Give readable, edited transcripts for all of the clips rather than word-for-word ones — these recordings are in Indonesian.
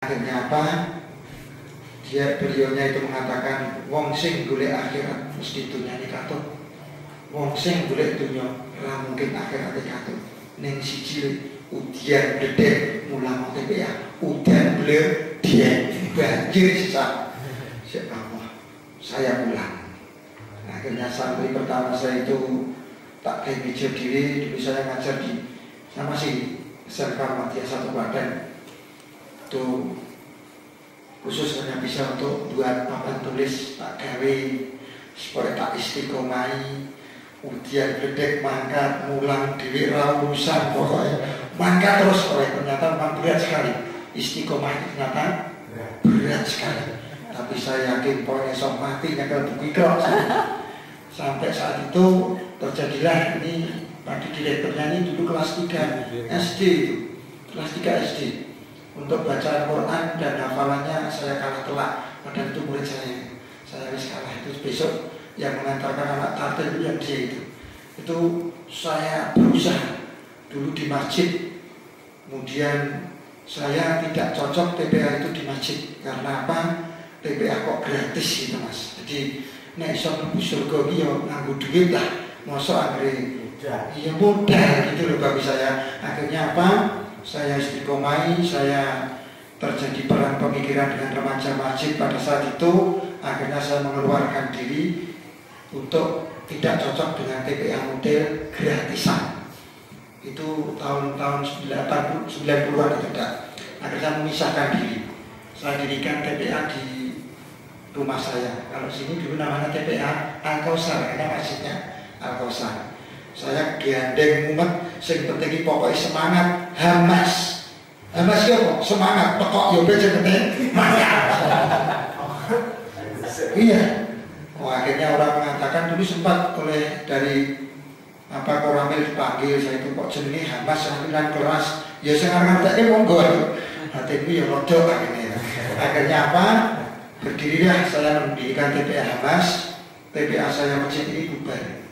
Akhirnya apa? Beliaunya itu mengatakan wong sing golek akhirat mesti dunyane katut. Wong sing golek dunya ora mungkin akhirate katut. Ning siji udian dedek mulang TPA, udan bleu dia banjir sesak. Allah, saya pulang. Akhirnya santri pertama saya itu tak kayak bijak diri. Dulu saya ngajar di sama si SMK Muhammadiyah Satu Badan. Itu khusus hanya bisa untuk buat papan tulis tak gawe supaya tak istiqomai. Ujian bedek mangkat mulang dewi rawusan pokoknya mangkat terus. Ternyata memang berat sekali. Istiqomah itu ternyata berat sekali. Tapi saya yakin pokoknya sok mati nyekel buku ikro. Sampai saat itu terjadilah ini Pak direkturnya ini dulu kelas 3 SD itu. Kelas 3 SD. Untuk bacaan Quran dan hafalannya saya kalah telak. Padahal itu murid saya. Saya harus kalah itu besok yang mengantarkan anak tartil itu yang dia itu. Itu saya berusaha dulu di masjid. Kemudian saya tidak cocok TPA itu di masjid. Karena apa? TPA kok gratis gitu mas. Jadi nek iso mlebu surga iki yo nganggo duit lah. Mosok anggere iya mudah gitu loh bagi saya. Akhirnya apa? Saya istiqomai, saya terjadi perang pemikiran dengan remaja masjid pada saat itu. Akhirnya saya mengeluarkan diri untuk tidak cocok dengan TPA model gratisan. Itu tahun-tahun 90-an itu enggak. Akhirnya memisahkan diri. Saya dirikan TPA di rumah saya. Kalau sini dulu namanya TPA Al-Kausar, karena masjidnya Al-Kausar. Saya gandeng mumet, sing penting pokoknya semangat, hamas. Hamas ya kok, semangat, pekok ya beja penting, mantap. Iya. Oh, akhirnya orang mengatakan dulu sempat oleh dari Koramil dipanggil saya itu kok jenenge hamas sampeyan keras. Ya sing ngarep-ngarepke monggo. Hatiku ya rodok akhirnya. Akhirnya apa? Berdirilah saya mendirikan TPA Hamas. TPA saya masjid ini bubar.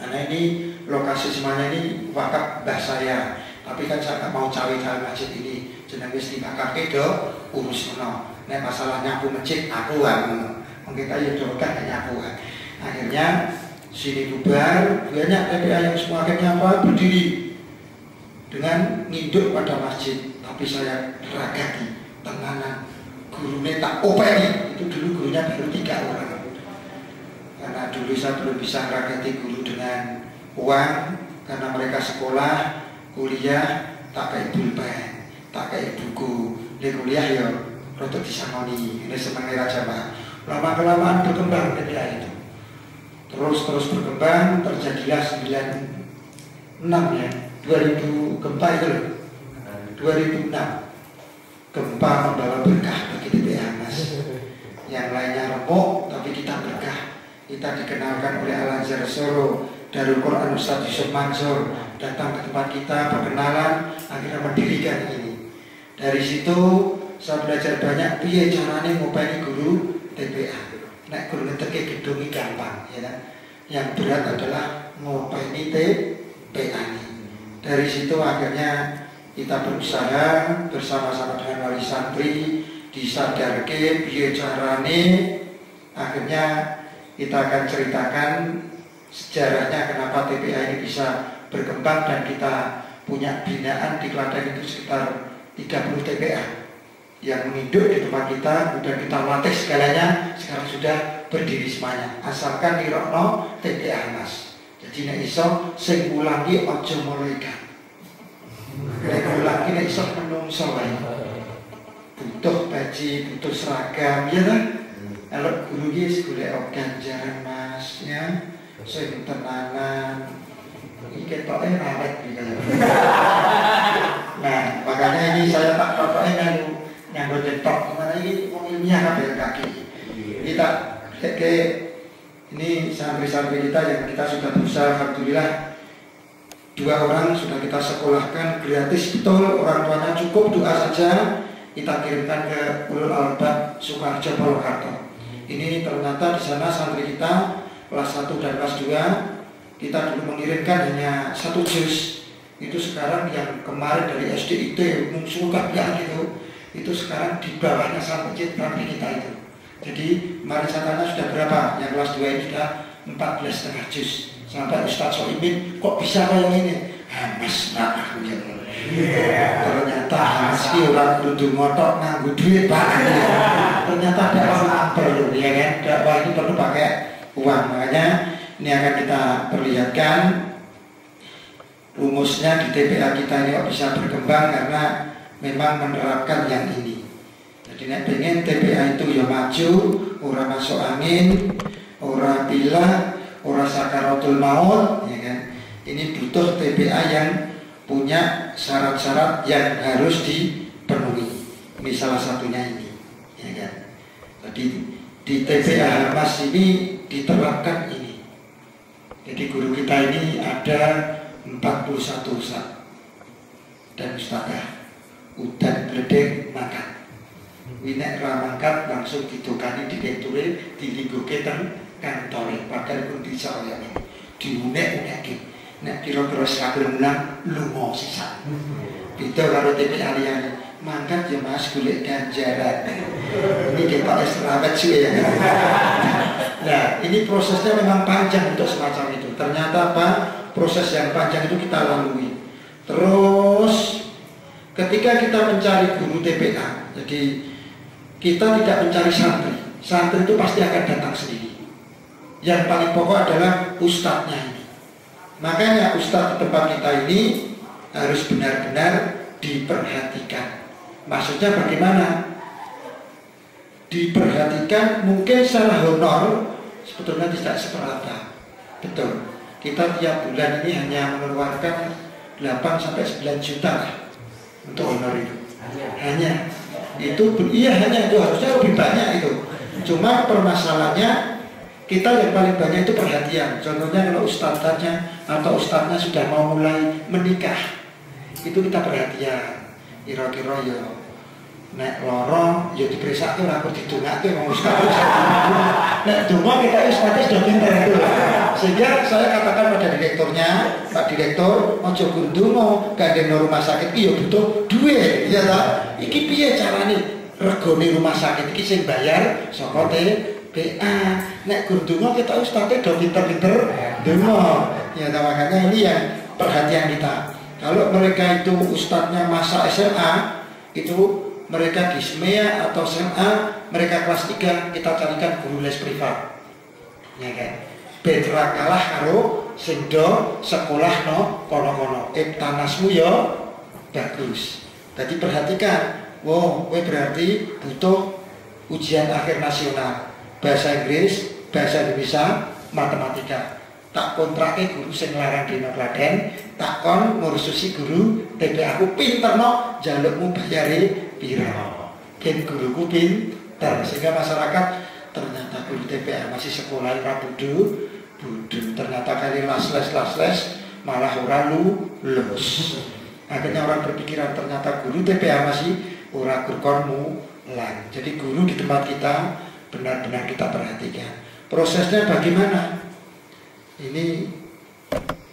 Karena ini lokasi semuanya ini wakaf mbah saya. Tapi kan saya nggak mau cawe-cawe masjid ini. Jenenge wis dibakake do urus meno. Nek masalah nyapu masjid aku mungkin ayo coba nyapu. Akhirnya sini bubar, banyak TPA yang semua akhirnya apa? Berdiri dengan nginduk pada masjid. Tapi saya ragati tenanan. Gurunya tak openi. Itu dulu gurunya baru 3 orang. Karena dulu saya belum bisa meragati guru dengan uang. Karena mereka sekolah, kuliah, tak kayak pulpen, tak kayak buku. Di kuliah ya rotok disangoni. Ini senangnya Raja Pak. Lama-kelamaan berkembang TPA itu. Terus berkembang. Terjadilah 96 ya. 2000 gempa itu loh. 2006 gempa membawa berkah bagi TPA Mas. Yang lainnya remuk, tapi kita berkah. Kita dikenalkan oleh Al-Azhar Solo, Darul Quran Ustadz Yusuf Mansur datang ke tempat kita, berkenalan, akhirnya mendirikan ini. Dari situ saya belajar banyak piye carane ngopeni guru TPA. Nek guru ngeteke gedung iki gampang, ya kan? Yang berat adalah ngopeni TPA ini. Dari situ akhirnya kita berusaha bersama-sama dengan wali santri disadarke piye carane. Akhirnya kita akan ceritakan sejarahnya kenapa TPA ini bisa berkembang dan kita punya binaan di Klaten itu sekitar 30 TPA yang menginduk di tempat kita, kemudian kita latih segalanya, sekarang sudah berdiri semuanya. Asalkan dirokno TPA Mas. Jadi nek iso sing ulangi aja malaikat. Nek ulangi nek iso menungso wae. Butuh baji, butuh seragam, ya kan? Kalau guru guys, golek ganjaran Mas, ya, sing tenanan, ini ketoknya rawat gitu. Nah, makanya ini saya tak ketoknya nyanggut cetok, gimana ini ilmiah kabel kaki. Kita ini santri-santri kita yang kita sudah berusaha, alhamdulillah 2 orang sudah kita sekolahkan gratis betul, orang tuanya cukup doa saja kita kirimkan ke Ulul Albab Sukoharjo Purwokerto. Ini ternyata di sana santri kita kelas 1 dan kelas 2 kita dulu mengirimkan hanya 1 juz. Itu sekarang yang kemarin dari SDIT muncul kabeh gitu itu sekarang di bawahnya sampai terapi kita itu. Jadi kemarin saya tanya sudah berapa, yang kelas 2 ini sudah 14,5 juz. Sampai Ustaz Soimin, kok bisa kayak ini? Mas, nak aku ya. Ternyata hasil orang kudu ngotot nganggu duit Pak. Ternyata dakwah perlu, ya kan? Dakwah itu perlu pakai uang. Makanya ini akan kita perlihatkan rumusnya di TPA kita ini kok bisa berkembang karena memang menerapkan yang ini. Jadi nek pengen TPA itu ya maju, ora masuk angin, ora pilah, ora sakaratul maut, ya kan? Ini butuh TPA yang punya syarat-syarat yang harus dipenuhi. Ini salah satunya ini, ya kan? Jadi di TPA Hamas ini diterapkan ini. Jadi guru kita ini ada 41 ustaz dan ustazah. Udan bledek makan. Winek ramangkat langsung didokani direkture dilingguke teng kantore padahal pun bisa kaya ngene. Diunek-uneke. Nek kira-kira sakit mulang lunga sisan. Beda karo TPA liyane. Mangkat ya Mas golek ganjaran. Ini kita istirahat sih ya. Nah, ini prosesnya memang panjang untuk semacam itu. Ternyata apa? Proses yang panjang itu kita lalui. Terus ketika kita mencari guru TPA, jadi kita tidak mencari santri. Santri itu pasti akan datang sendiri. Yang paling pokok adalah ustadznya ini. Makanya ustadz di tempat kita ini harus benar-benar diperhatikan. Maksudnya bagaimana? Diperhatikan mungkin secara honor sebetulnya tidak seberapa. Betul. Kita tiap bulan ini hanya mengeluarkan 8-9 juta lah untuk honor itu. Hanya itu, iya hanya itu, harusnya lebih banyak itu. Cuma permasalahannya kita yang paling banyak itu perhatian. Contohnya kalau ustadznya atau ustadznya sudah mau mulai menikah, itu kita perhatian. Kira-kira ya nek lorong ya diperisake ora kok didongake wong ustaz. Nek donga kita ustaz sudah pinter itu. Sehingga saya katakan pada direkturnya, Pak Direktur, ojo gundungo gandeng rumah sakit iki ya butuh duit, ya ta? Iki piye carane regane rumah sakit iki sing bayar saka TPA. Nek gundungo kita ustaze do pinter-pinter donga. Ya ta, makanya ini yang perhatian kita. Kalau mereka itu ustadznya masa SMA, itu mereka di SMEA atau SMA, mereka kelas 3, kita carikan guru les privat. Ya kan? Betra kalah karo sendo sekolah no kono-kono. Tanasmu yo bagus. Jadi perhatikan, wow, gue berarti butuh ujian akhir nasional, bahasa Inggris, bahasa Indonesia, matematika. Tak kontraknya guru sing larang dina Klaten, tak kon ngurusi guru TPA aku pinter no, jalukmu bayari pira. Ben guruku pinter, sehingga masyarakat ternyata guru TPA masih sekolah ora budu, ternyata kali les malah ora lulus. Akhirnya orang berpikiran ternyata guru TPA masih ora kurkonmu lan. Jadi guru di tempat kita benar-benar kita perhatikan. Prosesnya bagaimana? Ini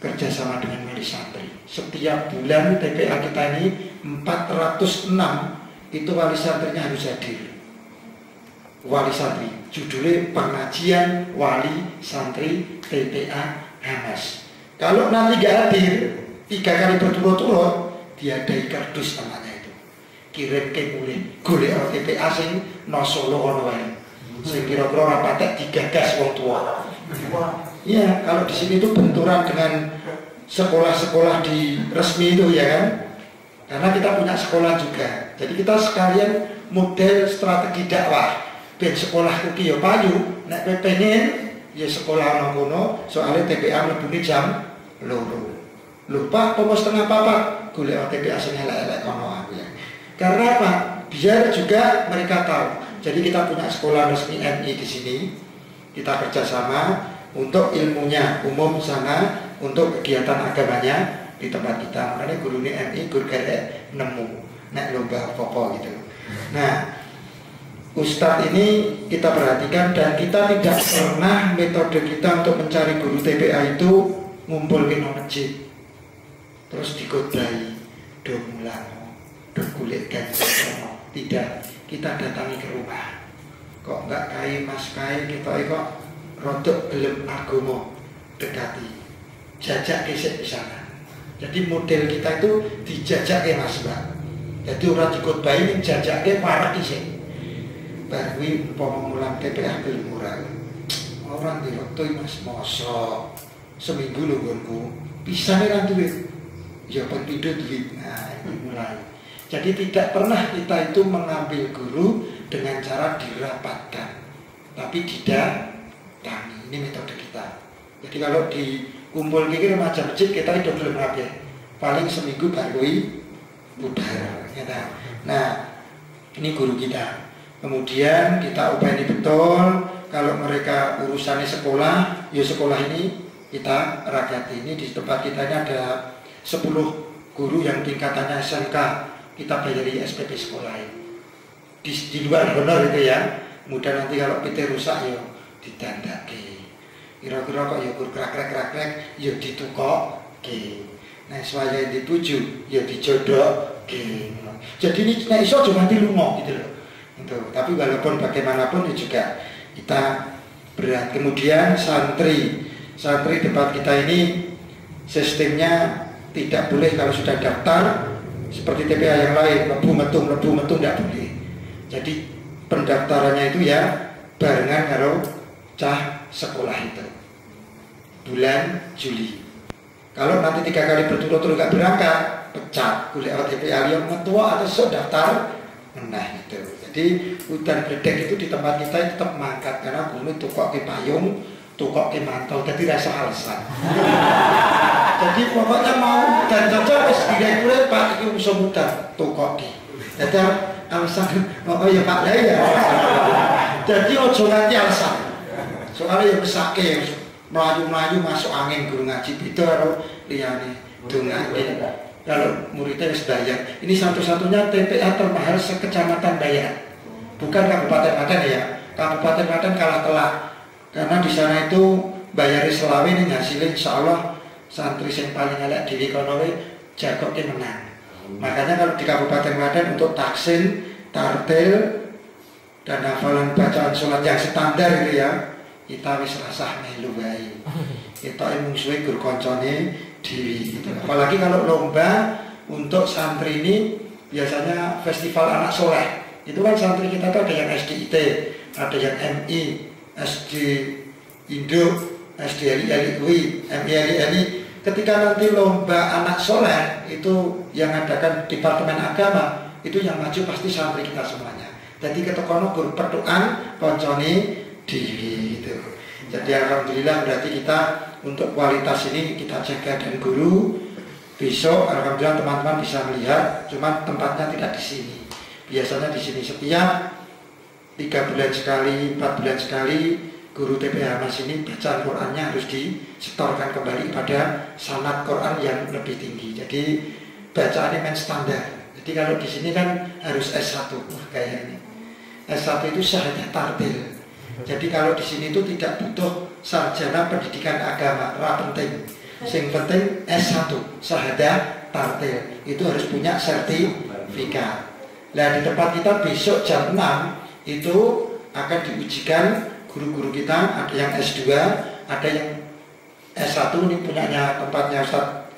kerjasama dengan wali santri. Setiap bulan TPA kita ini 406 itu wali santrinya harus hadir. Wali santri, judulnya pengajian wali santri TPA Hamas. Kalau nanti gak hadir 3 kali berturut-turut, diadai kardus namanya itu. Kirim ke mulai golek TPA sing no Solo ono wae. Sing kira-kira ora patek digagas wong tua. Ya, kalau di sini itu benturan dengan sekolah-sekolah di resmi itu ya kan. Karena kita punya sekolah juga. Jadi kita sekalian model strategi dakwah. Ben sekolah kuki ya payu, nek pengen ya sekolah ana kono, soalnya TPA mlebune jam 2. Lupa apa setengah papat golek TPA sing elek-elek kono ya. Karena apa? Biar juga mereka tahu. Jadi kita punya sekolah resmi MI di sini. Kita kerjasama untuk ilmunya umum sana, untuk kegiatan agamanya di tempat kita. Makanya guru ini MI guru kerek nemu nek lomba apa gitu. Nah, Ustadz ini kita perhatikan dan kita tidak pernah metode kita untuk mencari guru TPA itu ngumpul ke masjid terus digodai do mulang do kulit ganjil Tidak, kita datangi ke rumah. Kok enggak kai mas kai kita kok rodok gelem agama dekati. Jajak kesek di sana. Jadi model kita itu dijajak ke mas mbak. Jadi orang dikutbahi ini jajak ke para kisah. Barwi umpama mulang TPA gelem ora. Orang dirotoi mas mosok seminggu lho nggonku. Pisane ra duwe. Ya penpido duit. Nah, ini mulai. Jadi tidak pernah kita itu mengambil guru dengan cara dirapatkan, tapi didatangi. Ini metode kita. Jadi kalau dikumpul kiki remaja masjid kita hidup belum rapi. Paling seminggu barui budaya. Nah, ini guru kita. Kemudian kita upayakan betul. Kalau mereka urusannya sekolah, ya sekolah ini kita rakyati. Ini di tempat kita ini ada 10 guru yang tingkatannya SMK, kita bayari SPP sekolah di luar benar itu ya. Kemudian nanti kalau PT rusak ya didandaki. Kira-kira kok ya krak-krak ya ditukok. Nah supaya dituju ya dijodok. Jadi ini nek iso aja nanti lunga gitu loh. Itu. Tapi walaupun bagaimanapun ya juga kita berat. Kemudian santri tempat kita ini sistemnya tidak boleh kalau sudah daftar seperti TPA yang lain lebu metung tidak boleh. Jadi pendaftarannya itu ya barengan kalau cah sekolah itu bulan Juli. Kalau nanti 3 kali berturut-turut nggak berangkat pecat kuliah TPA yang metua atau sudah daftar nah itu. Jadi hutan gledek itu di tempat kita tetap mangkat karena guru tukok ke payung, tukok ke mantel, jadi rasa alasan. Jadi pokoknya mau dan cocok wis digawe kulit Pak iki iso mutar tukok ki. Jadi alasan oh ya Pak lah ya. Jadi ojo nganti alasan. Soalnya ya mesake melayu-melayu masuk angin guru ngaji beda karo liyane dongake. Kalau muridnya wis bayar. Ini satu-satunya TPA termahal sekecamatan Bayan. Bukan Kabupaten Klaten ya. Kabupaten Klaten kalah telak. Karena di sana itu bayari selawe ini hasilnya insyaallah santri yang paling elek diri konowe jagoknya menang. Makanya kalau di Kabupaten Klaten untuk taksin, tartil dan hafalan bacaan sholat yang standar itu ya kita wis rasah melu wae. Kita musuhe gur koncone diri gitu. Apalagi kalau lomba untuk santri ini biasanya festival anak soleh. Itu kan santri kita tuh ada yang SDIT, ada yang MI, SD Indo, SD LIUI, MI LI. Ketika nanti lomba anak soleh itu yang adakan Departemen Agama itu yang maju pasti santri kita semuanya. Jadi ketekono guru perdoaan koncone diri gitu. Jadi alhamdulillah berarti kita untuk kualitas ini kita jaga dan guru besok alhamdulillah teman-teman bisa melihat, cuman tempatnya tidak di sini. Biasanya di sini setiap 3 bulan sekali, 4 bulan sekali guru TPA Mas ini bacaan Qurannya harus disetorkan kembali pada sanad Quran yang lebih tinggi. Jadi bacaannya main standar. Jadi kalau di sini kan harus S1 kayaknya. S1 itu syahadat tartil. Jadi kalau di sini itu tidak butuh sarjana pendidikan agama, penting. Yang penting S1 syahadat tartil. Itu harus punya sertifikat. Nah di tempat kita besok jam 6 itu akan diujikan guru-guru kita, ada yang S2, ada yang S1, ini punyanya tempatnya Ustaz.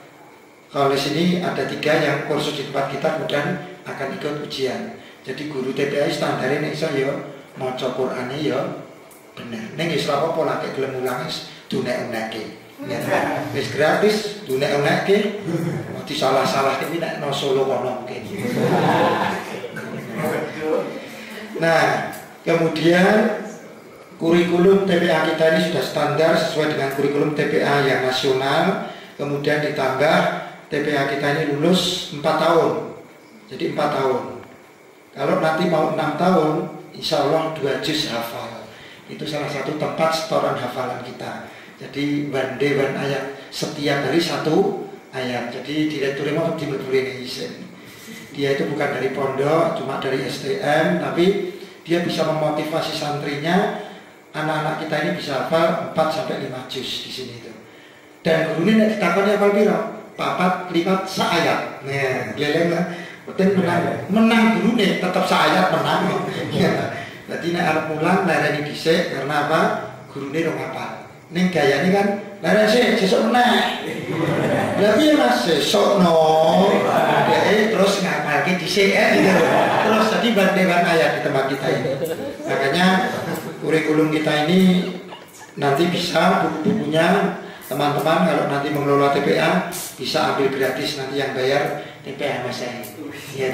Kalau di sini ada 3 yang kursus di tempat kita kemudian akan ikut ujian. Jadi guru TPA standarnya nek iso ya maca Qur'ane ya bener. Ning wis ora apa lagi gelem ulang wis dunek-uneke. Wis gratis dunek-uneke. Mesti salah-salah iki nek no Solo kono mungkin. Nah, kemudian kurikulum TPA kita ini sudah standar sesuai dengan kurikulum TPA yang nasional. Kemudian ditambah TPA kita ini lulus 4 tahun. Jadi 4 tahun. Kalau nanti mau 6 tahun, insya Allah 2 juz hafal. Itu salah satu tempat setoran hafalan kita. Jadi one day one ayat, setiap hari 1 ayat. Jadi direktur mau dimulai izin. Dia itu bukan dari pondok, cuma dari STM, tapi dia bisa memotivasi santrinya. Anak-anak kita ini bisa hafal 4-5 juz di sini itu. Dan guru ini ditakoni hafal piro? 4, 5 seayat. Nah, geleng lah. penting menang dulu nih, tetap saya menang. Jadi nek arep mulang lereni dhisik karena apa? Gurune rong apal. Ning gayane kan lereni sesuk meneh. Lah piye Mas sesuk no. Terus ngapalke dhisik gitu. Terus jadi bandewan ayat di tempat kita ini. Makanya kurikulum kita ini nanti bisa buku-bukunya teman-teman kalau nanti mengelola TPA bisa ambil gratis, nanti yang bayar TPA Mas saya. Ya,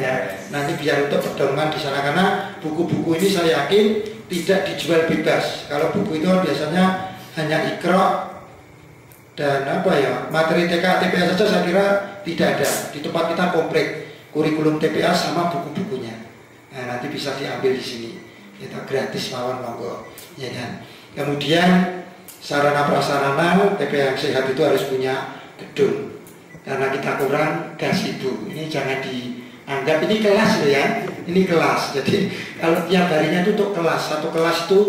nanti biar untuk pedoman di sana karena buku-buku ini saya yakin tidak dijual bebas. Kalau buku itu biasanya hanya ikra dan apa ya materi TPA saja saya kira tidak ada. Di tempat kita komplit kurikulum TPA sama buku-bukunya. Nah, nanti bisa diambil di sini. Kita gratis mawon monggo. Ya kan. Kemudian sarana prasarana TPA yang sehat itu harus punya gedung. Karena kita kurang gazebo. Ini jangan dianggap ini kelas loh ya. Ini kelas. Jadi kalau tiap harinya itu untuk kelas. Satu kelas itu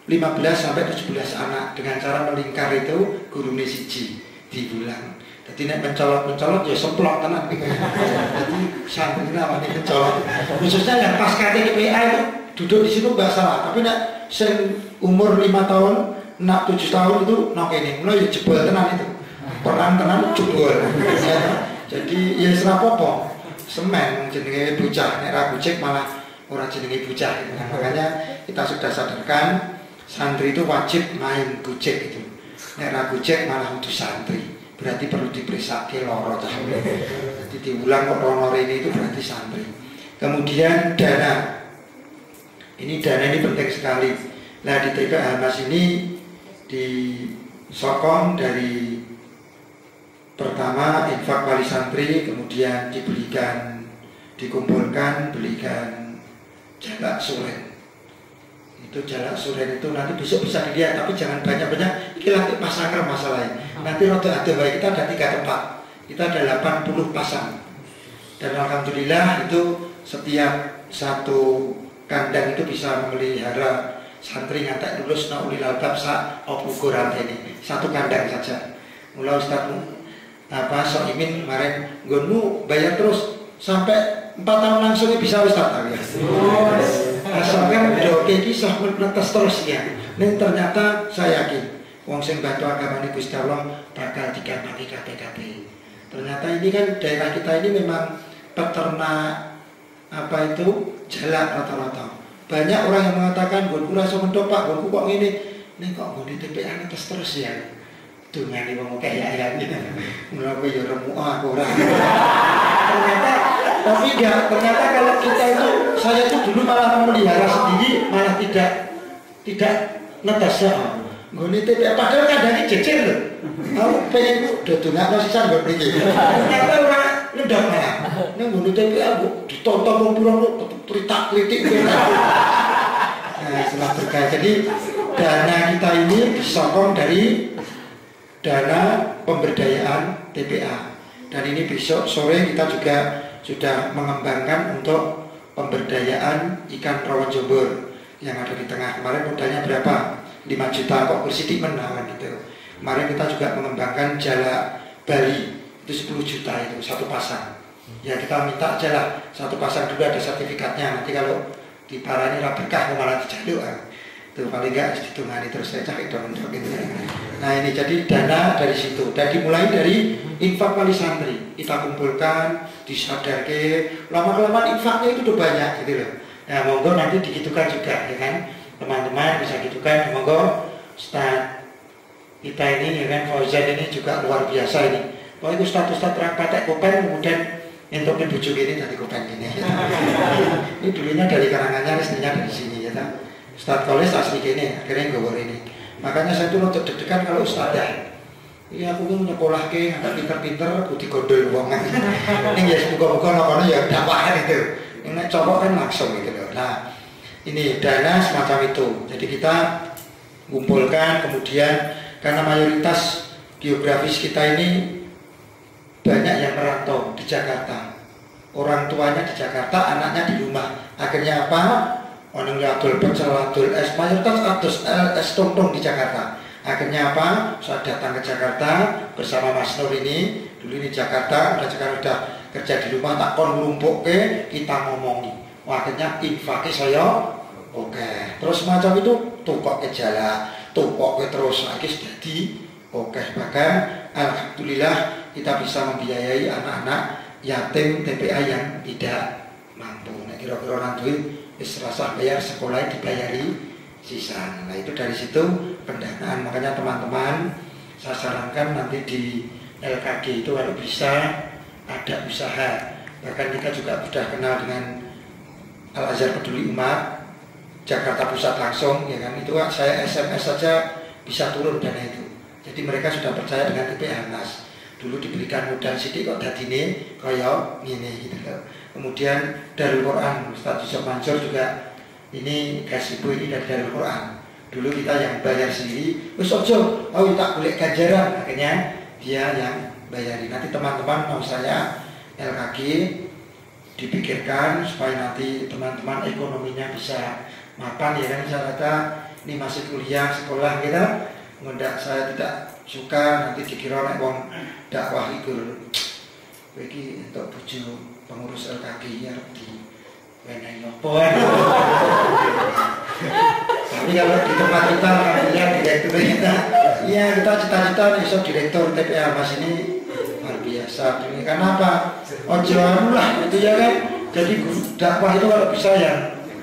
15 sampai 17 anak dengan cara melingkar itu gurune siji diulang. Jadi nek mencolot ya semplok tenan. Jadi santri namanya mencolot. Khususnya yang pasca TPA itu duduk di situ enggak salah. Tapi nek sing umur 5 tahun, 6 7 tahun itu nok ini. Mulai ya jebol tenan itu. Perang tenan jebol. Jadi ya ora apa-apa. Semen jenenge bocah, nek ra bucek malah ora jenenge bocah. Nah, makanya kita sudah sadarkan santri itu wajib main gojek itu. Nek ra gojek malah untuk santri. Berarti perlu diperiksa ke loro. Jadi diulang kok honor ini itu berarti santri. Kemudian dana. Ini dana ini penting sekali. Nah di TPA Mas ini disokong dari pertama infak wali santri, kemudian dikumpulkan, belikan jalak suren. Itu jalak suren itu nanti besok bisa dilihat, tapi jangan banyak-banyak. Ini nanti pasangan masalahnya. Nanti roda ada baik kita ada 3 tempat, kita ada 80 pasang. Dan alhamdulillah itu setiap satu kandang itu bisa memelihara santri ngantek lulus naulil albab sa opukuran ini. Satu kandang saja. Mulai Ustaz Soimin kemarin nggonmu bayar terus sampai 4 tahun langsung bisa Ustaz ya. Asalkan doke kisah menetes terus ya. Ning ternyata saya yakin wong sing bantu agama ini Gusti Allah bakal diganti KPKP. Ternyata ini kan daerah kita ini memang peternak jalak rata-rata. Banyak orang yang mengatakan gonku rasa mendok Pak, gonku kok ngene. Ning kok nggone TPA netes terus ya. Dungane wong kaya ya. Mulane yo remuk aku ora. Ternyata tapi enggak, ternyata kalau kita itu saya itu dulu malah memelihara sendiri malah tidak netes ya. Nggone TPA padahal kandangnya jejer lho. Aku pengen dodongakno sisan nggon mriki. Ternyata ora nendang malah. Ning nggone TPA ditonton wong pira pritak-pritik. Nah, setelah berkait. Jadi dana kita ini disokong dari dana pemberdayaan TPA. Dan ini besok sore kita juga sudah mengembangkan untuk pemberdayaan ikan perawan Jombor yang ada di tengah. Kemarin modalnya berapa? 5 juta kok bersidik menangan gitu. Kemarin kita juga mengembangkan jala Bali itu 10 juta itu satu pasang. Ya kita minta aja lah satu pasang dulu ada sertifikatnya. Nanti kalau di parani berkah malah dijaluk itu paling enggak ditungani terus saya cari dong gitu. Nah ini jadi dana dari situ. Dan dimulai dari infak wali santri. Kita kumpulkan, disadarke. Lama-kelamaan infaknya itu udah banyak gitu loh. Nah monggo nanti digitukan juga ya kan. Teman-teman bisa gitukan, monggo Ustaz kita ini ya kan Fauzan ini juga luar biasa ini. Oh itu status terang patek kopen kemudian entokin bujuk ini dari kopen ini. Ini dulunya dari Karanganyar, istrinya dari sini ya kan. Ustaz Koles asli gini, akhirnya ngawur ini. Makanya saya tuh untuk deg-degan kalau Ustaz ya. Iya aku tuh nyekolah ke, agak pinter-pinter, aku digondol uangnya. Ini ya semoga-moga nokono ya dakwahan itu. Ini cowok kan langsung gitu loh. Nah ini dana semacam itu. Jadi kita kumpulkan kemudian karena mayoritas geografis kita ini banyak yang merantau di Jakarta. Orang tuanya di Jakarta, anaknya di rumah. Akhirnya apa? Orang adol pecel, adol es, mayoritas adol es tongtong di Jakarta. Akhirnya apa? Saya datang ke Jakarta bersama Mas Nur ini. Dulu ini Jakarta, udah sekarang udah kerja di rumah tak kon lumpukke kita ngomongi. Wah, akhirnya infake saya oke. Terus macam itu tukok ke jalan, tukok ke terus lagi jadi oke. Bahkan alhamdulillah kita bisa membiayai anak-anak yatim TPA yang tidak mampu. Nah, kira-kira nanti serasa bayar sekolah dibayari sisa. Nah, itu dari situ pendanaan. Makanya teman-teman saya sarankan nanti di LKG itu kalau bisa ada usaha. Bahkan kita juga sudah kenal dengan Al-Azhar Peduli Umat Jakarta Pusat langsung, ya kan, itu saya SMS saja bisa turun dana itu. Jadi mereka sudah percaya dengan TPA Mas. Dulu diberikan modal sidik kok dadine kaya ngene gitu loh. Kemudian Darul Quran Ustaz Yusuf Mansur juga ini kasih ibu ini dari Darul Quran. Dulu kita yang bayar sendiri, wis ojo, oh tak golek ganjaran, akhirnya dia yang bayarin. Nanti teman-teman mau saya LKG dipikirkan supaya nanti teman-teman ekonominya bisa mapan, ya kan. Saya kata ini masih kuliah sekolah kita, nggak, saya tidak suka nanti dikira nek wong dakwah iku iki untuk bojo pengurus LKG ya di wenehi opo. Tapi kalau di tempat kita alhamdulillah direktur kita, iya kita cita-cita bisa direktur TPA Mas ini luar biasa. Ini karena apa? Ojo lah itu ya kan. Jadi dakwah itu kalau bisa ya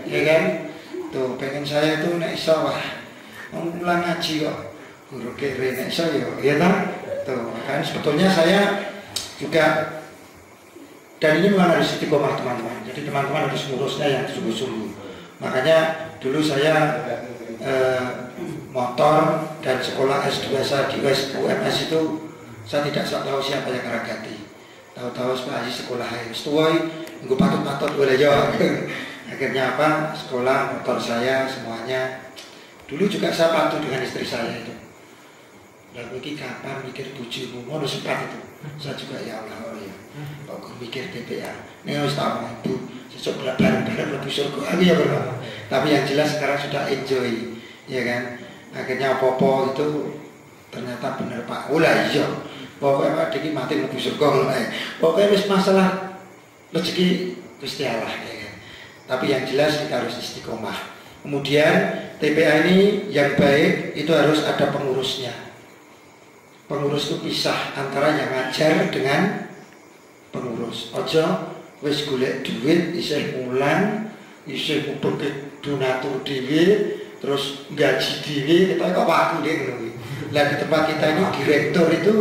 kan. Tuh pengen saya itu nek iso wah ngulang ngaji kok guru kere nek iso ya kan. Tuh kan sebetulnya saya juga, dan ini memang harus istiqomah teman-teman. Jadi teman-teman harus ngurusnya yang sungguh-sungguh. Makanya dulu saya motor dan sekolah S2 saya di UMS itu saya tidak tahu siapa yang ngeragati. Tahu-tahu sebagai sekolah S2 nggak patut-patut boleh jawab. Akhirnya apa? Sekolah, motor saya semuanya. Dulu juga saya patuh dengan istri saya itu. Lalu ini kapan mikir bujumu? Mau sempat itu. Saya juga ya Allah, oh ya. Kok mikir TPA? Ini harus tahu itu. Sesuk bareng-bareng lebih surga lagi ya bro. Tapi yang jelas sekarang sudah enjoy, ya kan. Akhirnya apa-apa itu ternyata benar Pak. Ulah iya. Pokoknya Pak Diki mati lebih surga. Pokoknya wis masalah rezeki Gusti Allah, ya kan. Tapi yang jelas kita harus istiqomah. Kemudian TPA ini yang baik itu harus ada pengurusnya. Pengurus itu pisah antara yang ngajar dengan pengurus. Ojo wis golek duit isih mulang, isih ngubek donatur dhewe, terus gaji dhewe, kita kok paku deh ngono. Lah di tempat kita ini direktur itu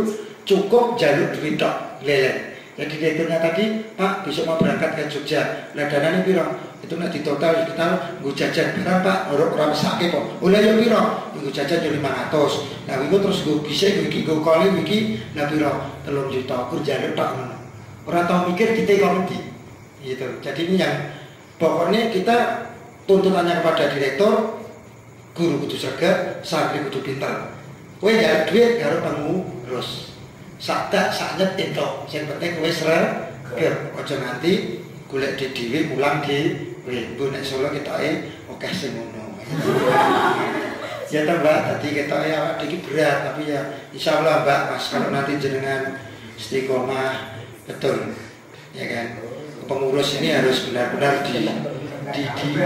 cukup jalur duit tok lele. Jadi direkturnya tadi, Pak besok mau berangkat ke Jogja. Lah danane piro? Itu nek ditotal kita nggo jajan barang Pak, ora mesake kok. Oleh yo piro? Nggo jajan yo 500. Nah iku terus nggo bisa iki nggo kali iki lah piro? 3 juta kur jalur tok ngono. Ora tau mikir kita kok ngendi. Gitu. Jadi ini yang pokoknya kita tuntutannya kepada direktur, guru kudu cerdas, santri kudu pintar. Kowe ya duit karo pengurus. Sakda saknyet entuk. Sing penting kowe sregep. Aja nanti golek dhewe mulang dhewe. Mbok nek Solo ketoke akeh sing ngono. Ya ta Mbak, tadi ketoke awak iki berat tapi ya insyaallah Mbak Mas kalau nanti jenengan istiqomah betul. Ya kan? Pengurus ini harus benar-benar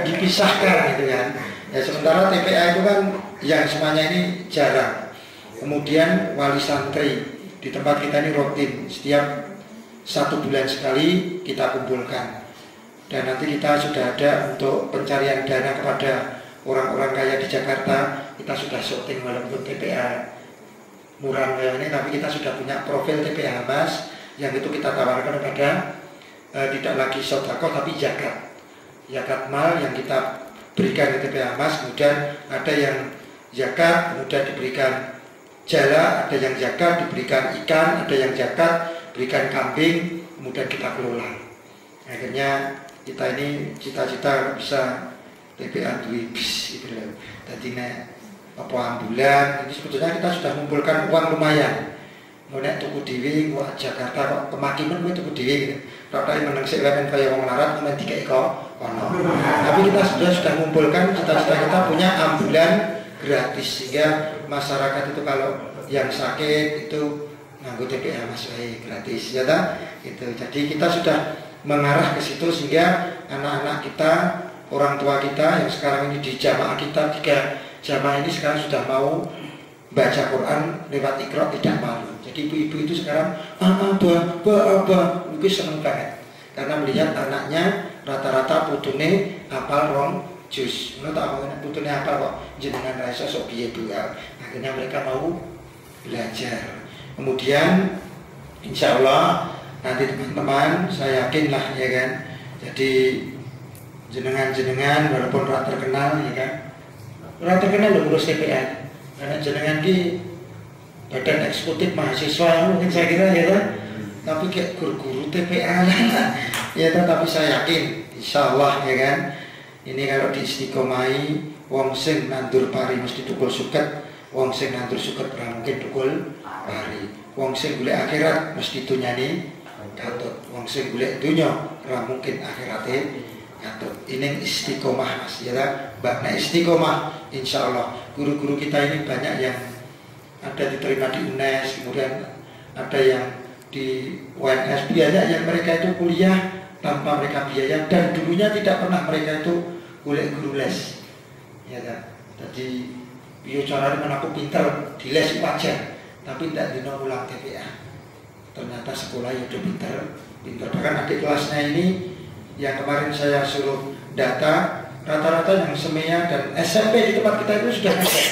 dipisahkan gitu kan. Ya sementara TPA itu kan yang semuanya ini jarang. Kemudian wali santri di tempat kita ini rutin setiap 1 bulan sekali kita kumpulkan. Dan nanti kita sudah ada untuk pencarian dana kepada orang-orang kaya di Jakarta. Kita sudah syuting walaupun TPA murah ini, tapi kita sudah punya profil TPA Mas yang itu kita tawarkan kepada tidak lagi sodako tapi zakat mal yang kita berikan ke TPA Mas. Kemudian ada yang zakat kemudian diberikan jala, ada yang zakat diberikan ikan, ada yang zakat berikan kambing, kemudian kita kelola. Akhirnya kita ini cita-cita bisa TPA duit bis gitu loh. Tadi apa ambulan ini sebetulnya kita sudah mengumpulkan uang lumayan. Nek tuku dhewe kok Jakarta kok kemakiman kowe tuku dhewe gitu. Rata meneng sik wemen kaya wong larat men dikek kok ono. Tapi kita sudah mengumpulkan cita-cita kita punya ambulan gratis sehingga masyarakat itu kalau yang sakit itu nganggo TPA Mas Wahai gratis ya ta? Itu. Jadi kita sudah mengarah ke situ sehingga anak-anak kita, orang tua kita yang sekarang ini di jamaah kita 3 jamaah ini sekarang sudah mau baca Quran lewat Iqra tidak malu. Jadi ibu-ibu itu sekarang abah mungkin seneng banget karena melihat anaknya rata-rata putune hafal rong juz. Menurut aku putune hafal kok jenengan rasa sok piye Bu ya. Akhirnya mereka mau belajar. Kemudian insya Allah nanti teman-teman saya yakin lah ya kan. Jadi jenengan walaupun ora terkenal ya kan. Ora terkenal lho ngurus TPA. Karena jenengan di badan eksekutif mahasiswa mungkin saya kira ya kan. Tapi kayak guru-guru TPA lah. Ya tapi saya yakin insya Allah ya kan. Ini kalau di istiqomai wong sing nandur pari mesti tukul suket, wong sing nandur suket ora mungkin tukul pari. Wong sing golek akhirat mesti dunyane katut. Wong sing golek dunya ora mungkin akhirate katut. Ini istiqomah Mas ya kan. Mbak istiqomah insyaallah guru-guru kita ini banyak yang ada diterima di UNES, kemudian ada yang di UNS, banyak yang mereka itu kuliah tanpa mereka biaya dan dulunya tidak pernah mereka itu golek guru les ya kan. Jadi bio caranya menaku pinter di les wajar tapi tidak dino ulang TPA. Ternyata sekolah ya udah pinter. Bahkan adik kelasnya ini yang kemarin saya suruh data rata-rata yang semea dan SMP di tempat kita itu sudah ada.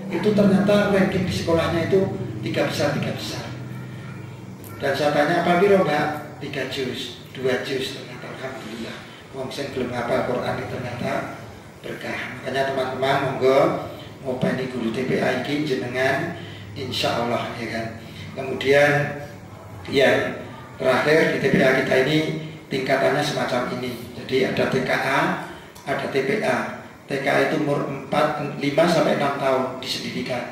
Itu ternyata ranking di sekolahnya itu 3 besar. Dan saya tanya apa biro Mbak? 3 juz, 2 juz. Ternyata alhamdulillah wong sing gelem hafal Quran itu ternyata berkah. Makanya teman-teman monggo ngopeni guru TPA iki jenengan insyaallah ya kan. Kemudian yang terakhir di TPA kita ini tingkatannya semacam ini. Jadi ada TKA, ada TPA. TKA itu umur 5 sampai 6 tahun di pendidikan.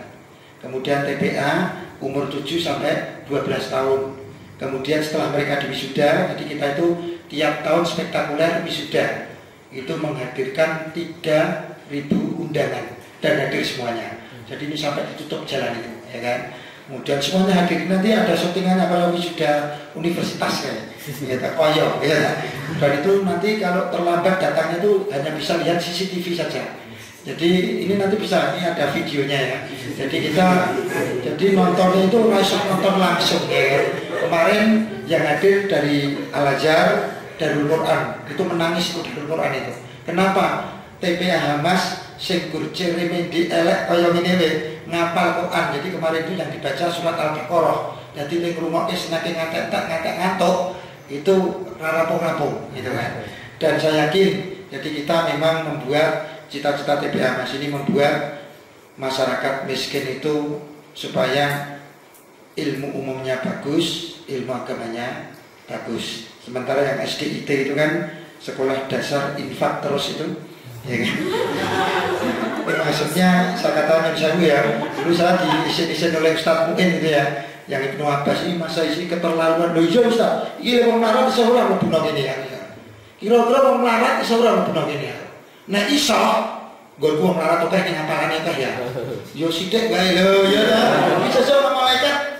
Kemudian TPA umur 7 sampai 12 tahun. Kemudian setelah mereka diwisuda, jadi kita itu tiap tahun spektakuler wisuda. Itu menghadirkan 3.000 undangan dan hadir semuanya. Jadi ini sampai ditutup jalan itu, ya kan? Kemudian semuanya hadir. Nanti ada syutingannya kalau wisuda universitas kayak. Ya koyo, ya. Dan itu nanti kalau terlambat datangnya itu hanya bisa lihat CCTV saja. Jadi ini nanti bisa, ini ada videonya ya. Jadi nontonnya itu langsung nonton langsung ya. Kemarin yang hadir dari Al-Azhar, Darul Quran itu menangis itu Darul Quran itu. Kenapa? TPA Hamas sing gurce remendi elek kaya ngene ngapal Quran. Jadi kemarin itu yang dibaca surat Al-Baqarah. Jadi ning rumoke senake ngatek ngantuk itu rampung-rampung gitu kan. Dan saya yakin jadi kita memang membuat cita-cita TPA Mas ini membuat masyarakat miskin itu supaya ilmu umumnya bagus, ilmu agamanya bagus. Sementara yang SDIT itu kan sekolah dasar infak terus itu, ya kan? Maksudnya saya katakan ya, dulu saya diisi-isi oleh Ustadz Mu'in itu ya, yang Ibnu Abbas ini masa isi keterlaluan. Loh iya Ustadz, iya orang melarat seorang membunuh ini ya. Kira-kira orang melarat seorang membunuh ini ya. Nah iso, gue melarat tuh kayak ngapalan itu ya. Yo sidik gak lo, ya bisa sama malaikat.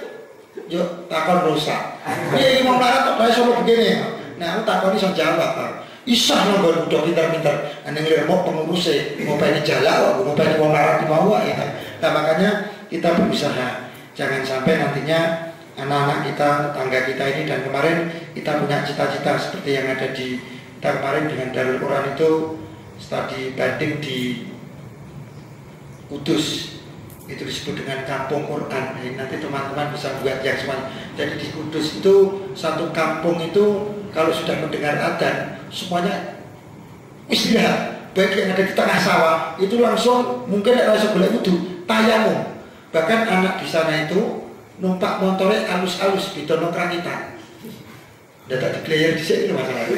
Yo takon rusak. Iya mau melarat tuh kayak sama begini. Nah aku takon iso jawab. Isah lo gue udah pintar-pintar. Ane ngeliat mau pengurusnya, mau pengen jalan, mau pengen mau melarat di bawah ya. Nah makanya kita berusaha. Jangan sampai nantinya anak-anak kita, tetangga kita ini dan kemarin kita punya cita-cita seperti yang ada di kita kemarin dengan Darul Quran itu studi banding di Kudus itu disebut dengan kampung Quran. Jadi nanti teman-teman bisa buat yang semuanya. Jadi di Kudus itu satu kampung itu kalau sudah mendengar adzan semuanya istirahat. Baik yang ada di tengah sawah itu langsung mungkin langsung boleh wudhu tayamum. Bahkan anak di sana itu numpak motornya alus-alus di dono kranitan. Data di player di sini masalah.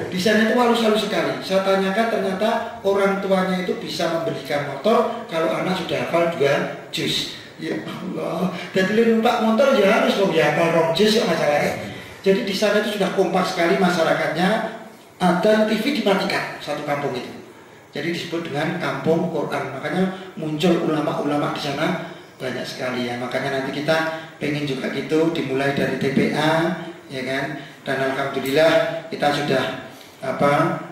Di sana itu halus-halus sekali. Saya tanyakan ternyata orang tuanya itu bisa membelikan motor kalau anak sudah hafal 2 juz. Ya Allah. Jadi numpak motor ya harus dong ya hafal 2 juz ya masalahnya. Jadi di sana itu sudah kompak sekali masyarakatnya. Dan TV dimatikan satu kampung itu. Jadi disebut dengan kampung Quran. Makanya muncul ulama-ulama di sana banyak sekali ya. Makanya nanti kita pengen juga gitu, dimulai dari TPA ya kan. Dan alhamdulillah kita sudah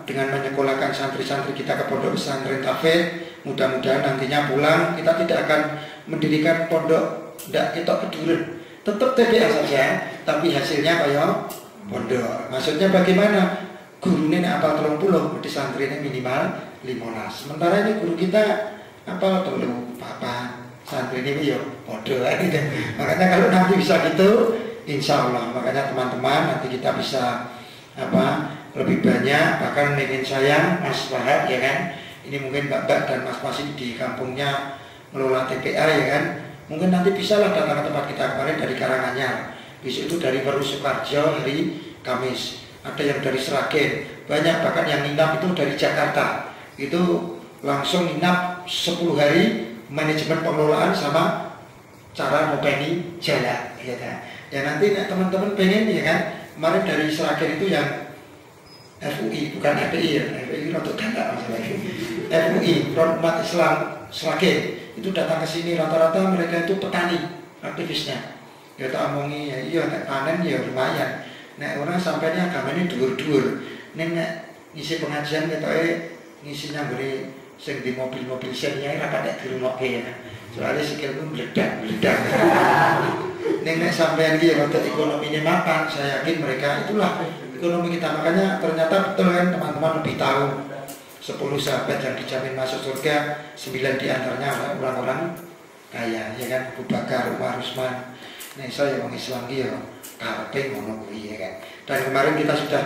dengan menyekolahkan santri-santri kita ke pondok pesantren Tafid. Mudah-mudahan nantinya pulang kita tidak akan mendirikan pondok tidak ketok keduren, tetap TPA saja, tapi hasilnya kayak pondok. Maksudnya bagaimana? Gurunya apa 30, di santrinya minimal 15. Sementara ini guru kita apa 30 papa, santri ini yo pondok gitu. Makanya kalau nanti bisa gitu, insya Allah. Makanya teman-teman nanti kita bisa lebih banyak. Bahkan ingin saya Mas Wahab ya kan, ini mungkin Mbak dan Mas masih di kampungnya ngelola TPA ya kan, mungkin nanti bisa lah datang ke tempat kita kemarin dari Karanganyar, besok itu dari Weru Sukarjo hari Kamis, ada yang dari Sragen, banyak bahkan yang nginap itu dari Jakarta, itu langsung nginap 10 hari manajemen pengelolaan sama cara ngopeni jalan ya kan. Ya nanti teman-teman pengen ya kan, kemarin dari Sragen itu yang FUI, bukan FPI ya, FPI untuk ganda masalahnya. FUI, Front Umat Islam Sragen, itu datang ke sini rata-rata mereka itu petani aktivisnya. Ya tak omongi ya iya nek panen ya lumayan. Nek orang sampainya agamanya dhuwur-dhuwur. Nek ngisi pengajian ketoke ngisinya beri sing di mobil-mobil sennya ora patek dirungokke ya. Soalnya sikilku meledak-meledak. Nek sampean iki ya untuk ekonominya mapan, saya yakin mereka itulah ekonomi kita. Makanya ternyata betul kan teman-teman lebih tahu 10 sahabat yang dijamin masuk surga, 9 diantaranya adalah orang-orang kaya ya kan. Abu Bakar, Umar, Utsman. Nah saya yang Islam dia karepe ngono kuwi ya kan. Dan kemarin kita sudah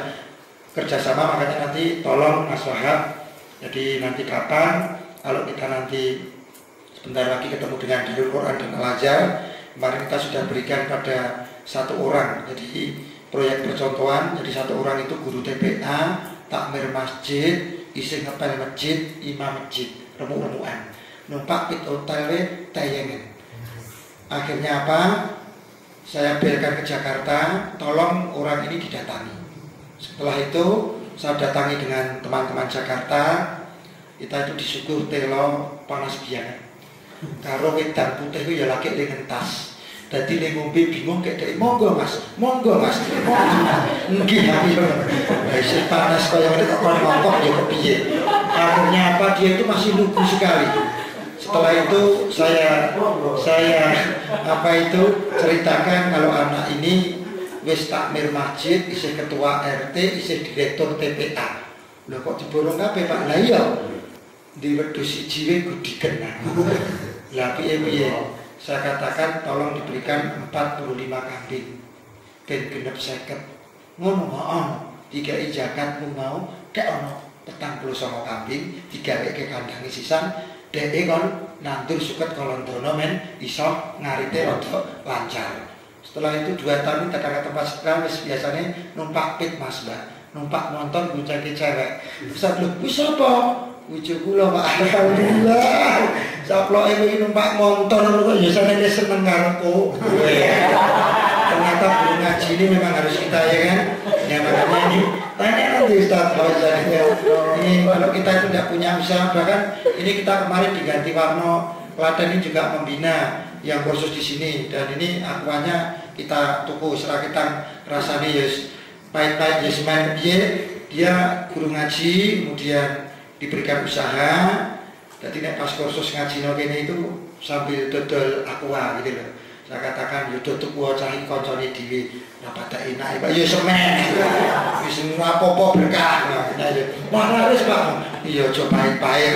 kerjasama, makanya nanti tolong Mas Wahab. Jadi nanti kapan kalau kita nanti sebentar lagi ketemu dengan Darul Quran dan Al-Azhar, kemarin kita sudah berikan pada 1 orang. Jadi proyek percontohan, jadi 1 orang itu guru TPA, takmir masjid, isi ngepel masjid, imam masjid, remuk-remukan, numpak pit hotel tayangan. Akhirnya apa? Saya belkan ke Jakarta, tolong orang ini didatangi. Setelah itu saya datangi dengan teman-teman Jakarta, kita itu disuguh telo panas biang. Karo wedang putih itu ya lagi dengan tas. Dadi nek ngombe bingung kayak dek monggo mas, nggih ayo. Wis panas kaya ngene kok ngokok ya kepiye. Akhirnya apa, dia itu masih lugu sekali. Setelah itu saya ceritakan kalau anak ini wis takmir masjid, isih ketua RT, isih direktur TPA. Lho kok diborong kabeh Pak? Lah iya. Di wedhus siji wae gudiken. Lah piye-piye? Saya katakan tolong diberikan 45 kambing ben genep 50. Ngono tiga ijakat mau kek ono 49 kambing digaweke kandange sisan dheke kon nandur suket kolondono men iso ngarite rada lancar. Setelah itu 2 tahun tekan ke tempat sekarang biasanya numpak pit Mas Mbak, numpak motor nguncaki cewek. Terus lho wis apa? Wujuh kula Pak, alhamdulillah. Saploke iki numpak motor kok ya seneng karepku. Ternyata guru ngaji ini memang harus kita ya kan. Ya makanya ini tanya nanti Ustaz bahwasanya ini kalau kita itu tidak punya usaha, bahkan ini kita kemarin diganti warna Klaten ini juga membina yang kursus di sini, dan ini akuanya kita tuku serakitan rasanya yes pahit-pahit yes main dia guru ngaji kemudian diberikan usaha. Jadi nek pas kursus ngaji kene itu sambil dodol aqua gitu loh. Saya katakan yo tutuk wacahe kancane dhewe ora pada enak Pak yo semen. Wis semua apa-apa berkah. Nah yo waras Pak. Iya aja pahit-pahit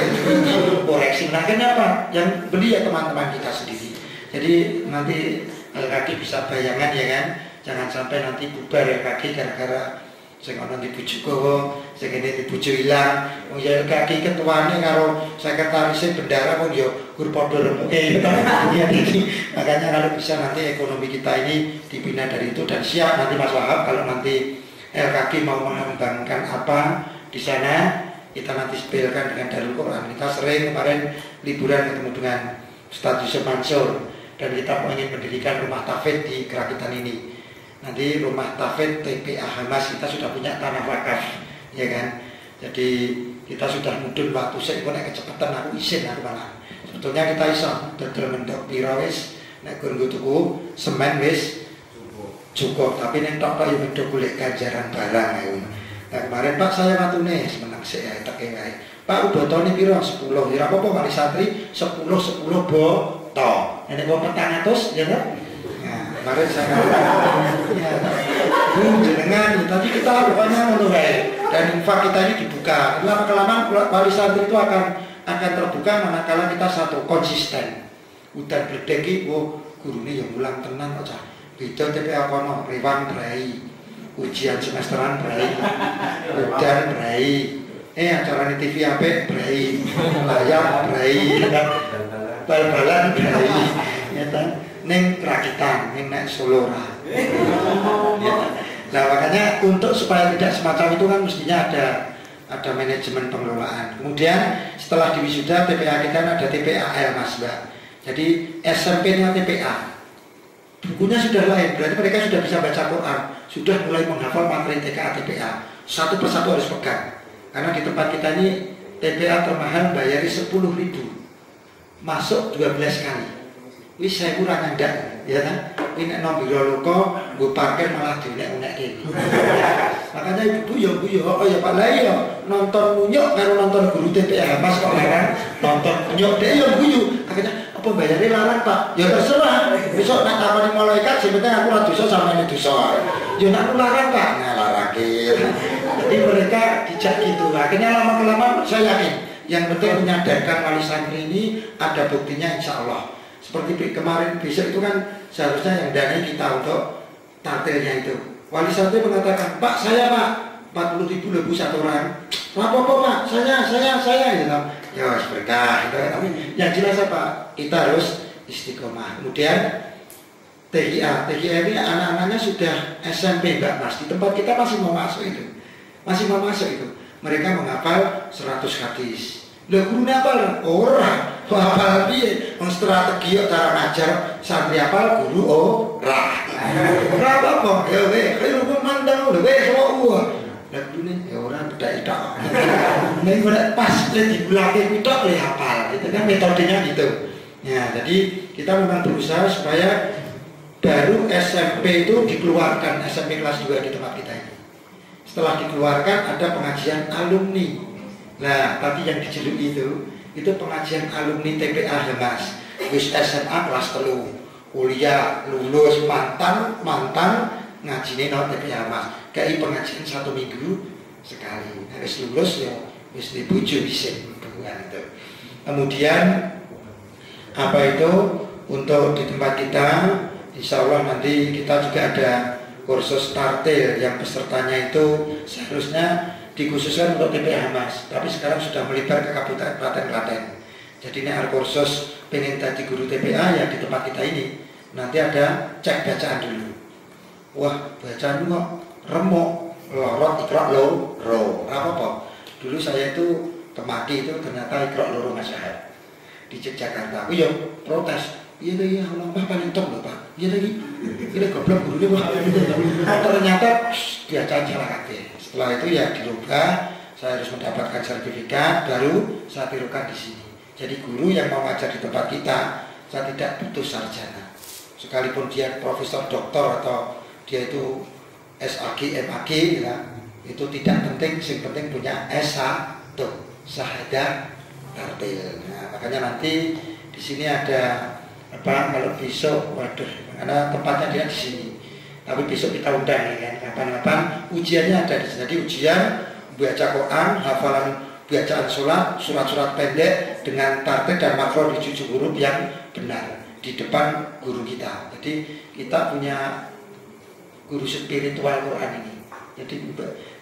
koreksi. Nah kenapa? Yang beli ya teman-teman kita sendiri. Jadi nanti kaki bisa bayangan ya kan. Jangan sampai nanti bubar ya kaki gara-gara sing ana dibujuk gowo, sing kene dibujuk ilang. Wong ya kaki ketuane karo sekretarise bendara wong ya gur padha remuke. Ya jadi makanya kalau bisa nanti ekonomi kita ini dibina dari itu, dan siap nanti Mas Wahab kalau nanti LKG mau mengembangkan apa di sana, kita nanti sepilkan dengan Darul Quran. Kita sering kemarin liburan ketemu dengan Ustaz Yusuf Mansur, dan kita ingin mendirikan rumah tafid di Kerakitan ini. Nanti rumah tafid TPA Hamas kita sudah punya tanah wakaf, ya kan. Jadi kita sudah mudun waktu saya kok kecepatan aku izin aku malah. sebetulnya kita iso dodol mentok pira wis nek nggo tuku semen wis cukup, tapi nek tok yo medhok golek ganjaran barang ae. Nah, kemarin Pak saya matune menang sik ae teke wae. Pak udotone pira 10. Ya apa-apa kali santri 10 boto. Nek wong 400 ya kan? Nah, kemarin saya ya. Jenengan tapi kita pokoknya ngono wae. Dan infak kita ini dibuka. Lama-kelamaan wali santri itu akan terbuka manakala kita satu konsisten. Udan bledeki gurune ya mulang tenan kok cah. Beda TPA kono Riwan Brai. Ujian semesteran Brai. Udan Brai. Acara TV apik Brai. Layar Brai. Bal-balan Brai. Ya ta. Ning rakitan, ning nek Solo ra. Ya ta. Nah, makanya untuk supaya tidak semacam itu kan mestinya ada manajemen pengelolaan. Kemudian setelah di wisuda TPA kita ada TPAL Mas Mbak. Jadi SMP-nya TPA. Bukunya sudah lain, berarti mereka sudah bisa baca Quran, sudah mulai menghafal materi TKA TPA. Satu persatu harus pegang. Karena di tempat kita ini TPA termahal bayari 10.000. Masuk 12 kali. Wis saya kurang ndak, ya kan? Ini nek nang biro loko, nggo parkir malah diunek-unek dhewe. Makanya ibu ya oh ya Pak Lai ya nonton munyuk karo nonton guru TPA Mas kok larang nonton munyuk dhek ya guyu. Akhirnya apa bayare larang Pak? Ya terserah. Besok nak takoni malaikat sing penting aku ora dosa sampeyan dosa. Ya nak larang Pak, ngalarake. Jadi mereka dijak gitu. Akhirnya lama-kelamaan saya yakin yang penting menyadarkan wali santri ini ada buktinya insya Allah. Seperti kemarin besok itu kan seharusnya yang danai kita untuk tartilnya itu. Wali santri mengatakan, Pak saya Pak 40.000 lebih satu orang. Apa-apa Pak, saya gitu. Ya berkah gitu. Yang jelas apa? Kita harus istiqomah. Kemudian TIA ini anak-anaknya sudah SMP Mbak Mas. Di tempat kita masih mau masuk itu. Mereka menghafal 100 hadis. Lah gurunya apa? Orang hafal piye? Wong strategi cara ngajar santri hafal guru ora. Ora apa-apa. Ya wis, kaya mandang lho wis kok uah. Lah gurune ya ora bedak-bedak. Nek ora pas dibulake pitok ya hafal. Itu kan metodenya gitu. Ya, jadi kita memang berusaha supaya baru SMP itu dikeluarkan, SMP kelas 2 di tempat kita ini. Setelah dikeluarkan ada pengajian alumni. Nah, tadi yang dijeluk itu pengajian alumni TPA Mas. Wis SMA kelas 3, kuliah lulus mantan ngajine nang TPA Mas. Kayak pengajian 1 minggu sekali. Harus lulus ya wis dibujuk dhisik bukan itu. Kemudian apa itu untuk di tempat kita insya Allah nanti kita juga ada kursus tartil yang pesertanya itu seharusnya dikhususkan untuk TPA Mas, tapi sekarang sudah melebar ke Kabupaten Klaten. Jadi ini ada kursus pengen tadi guru TPA yang di tempat kita ini nanti ada cek bacaan dulu. Wah bacaan kok remuk, lorot ikra lo ro, apa? Dulu saya itu kemaki itu ternyata ikra loro masyarakat di Jakarta. Iya protes. Iya Allah paling top loh Pak. Iya lagi. Ini goblok gurunya Pak. Ternyata bacaan salah kabeh. Setelah itu ya dirubah, saya harus mendapatkan sertifikat, baru saya tirukan di sini. Jadi guru yang mau ngajar di tempat kita, saya tidak butuh sarjana. Sekalipun dia profesor doktor atau dia itu SAG, MAG, ya, itu tidak penting, yang penting punya S1, syahadah tartil. Nah, makanya nanti di sini ada apa? Kalau besok, waduh, karena tempatnya dia di sini. Tapi besok kita undang ya kan, kapan-kapan ujiannya ada di sini. Jadi ujian baca Quran, hafalan bacaan sholat, surat-surat pendek dengan tartil dan makro di 7 huruf yang benar di depan guru kita. Jadi kita punya guru spiritual Quran ini. Jadi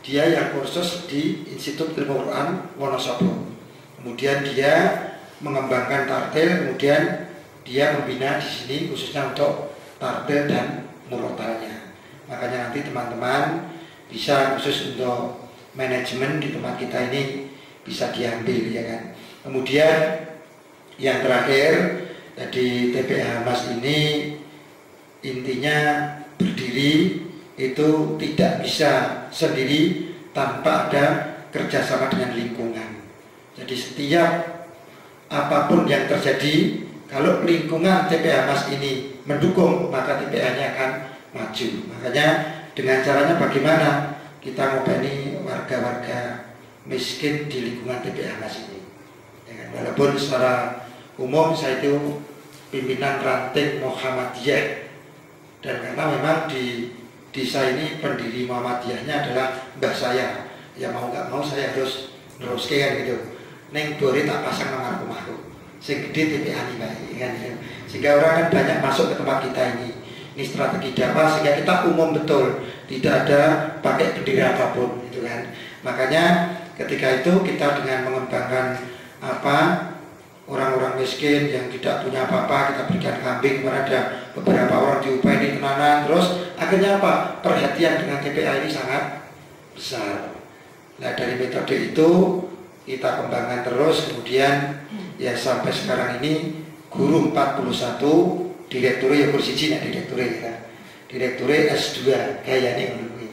dia yang kursus di Institut Ilmu Quran Wonosobo. Kemudian dia mengembangkan tartil, kemudian dia membina di sini khususnya untuk tartil dan murotalnya. Makanya nanti teman-teman bisa khusus untuk manajemen di tempat kita ini bisa diambil ya kan. Kemudian yang terakhir di TPA Mas ini intinya berdiri itu tidak bisa sendiri tanpa ada kerjasama dengan lingkungan. Jadi setiap apapun yang terjadi, kalau lingkungan TPA Mas ini mendukung, maka TPA-nya akan maju. Makanya dengan caranya bagaimana kita ngopeni warga-warga miskin di lingkungan TPA Mas ini. Ya kan? Walaupun secara umum saya itu pimpinan ranting Muhammadiyah, dan karena memang di desa ini pendiri Muhammadiyahnya adalah mbah saya. Ya mau nggak mau saya harus teruskan gitu. Neng dore tak pasang nomor rumahku. Sing gede TPA nih Pak, kan? Sehingga orang kan banyak masuk ke tempat kita ini. Ini strategi dakwah sehingga kita umum betul, tidak ada pakai bendera apapun, gitu kan. Makanya ketika itu kita dengan mengembangkan orang-orang miskin yang tidak punya apa-apa, kita berikan kambing kepada beberapa orang diupah ini tenanan, terus akhirnya perhatian dengan TPA ini sangat besar. Nah dari metode itu kita kembangkan terus, kemudian ya sampai sekarang ini guru 41, direktur ya kursi Cina, direktur ya, direktur S2 kayak ini menurut.